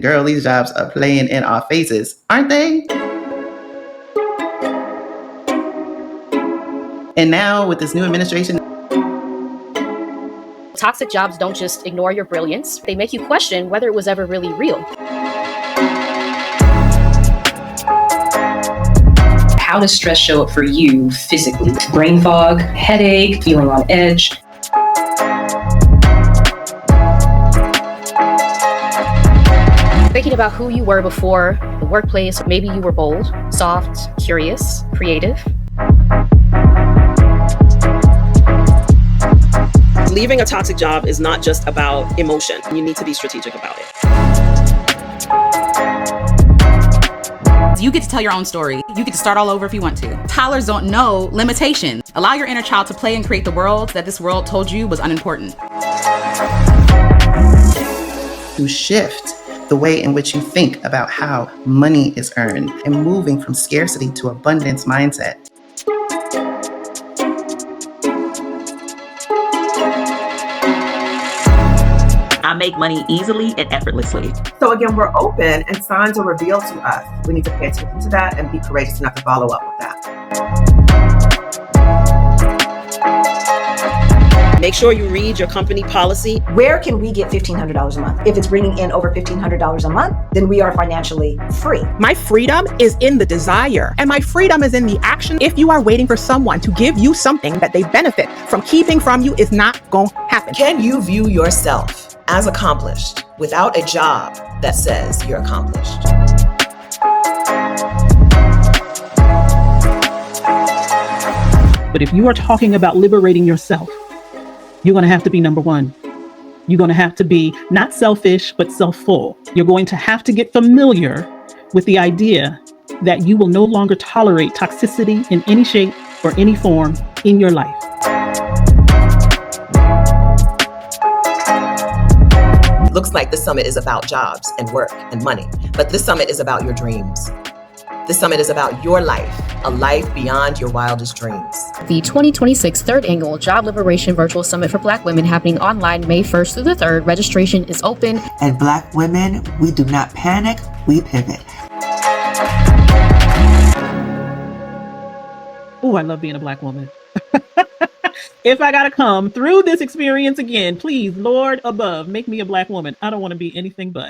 Girl, these jobs are playing in our faces, aren't they? And now with this new administration, toxic jobs don't just ignore your brilliance, they make you question whether it was ever really real. How does stress show up for you physically? Brain fog, headache, feeling on edge. Thinking about who you were before the workplace, maybe you were bold, soft, curious, creative. Leaving a toxic job is not just about emotion. You need to be strategic about it. You get to tell your own story. You get to start all over if you want to. Toddlers don't know limitation. Allow your inner child to play and create the world that this world told you was unimportant. to shift the way in which you think about how money is earned and moving from scarcity to abundance mindset. I make money easily and effortlessly. So again, we're open and signs are revealed to us. We need to pay attention to that and be courageous enough to follow up with that. Make sure you read your company policy. Where can we get $1,500 a month? If it's bringing in over $1,500 a month, then we are financially free. My freedom is in the desire, and my freedom is in the action. If you are waiting for someone to give you something that they benefit from keeping from you, is not going to happen. Can you view yourself as accomplished without a job that says you're accomplished? But if you are talking about liberating yourself, you're going to have to be number one. You're going to have to be not selfish, but self-full. You're going to have to get familiar with the idea that you will no longer tolerate toxicity in any shape or any form in your life. It looks like this summit is about jobs and work and money, but this summit is about your dreams. This summit is about your life, a life beyond your wildest dreams. The 2026 third annual Job Liberation Virtual Summit for Black Women happening online May 1st through the 3rd. Registration is open. At Black women, we do not panic, we pivot. Oh, I love being a Black woman. If I got to come through this experience again, please, Lord above, make me a Black woman. I don't want to be anything but.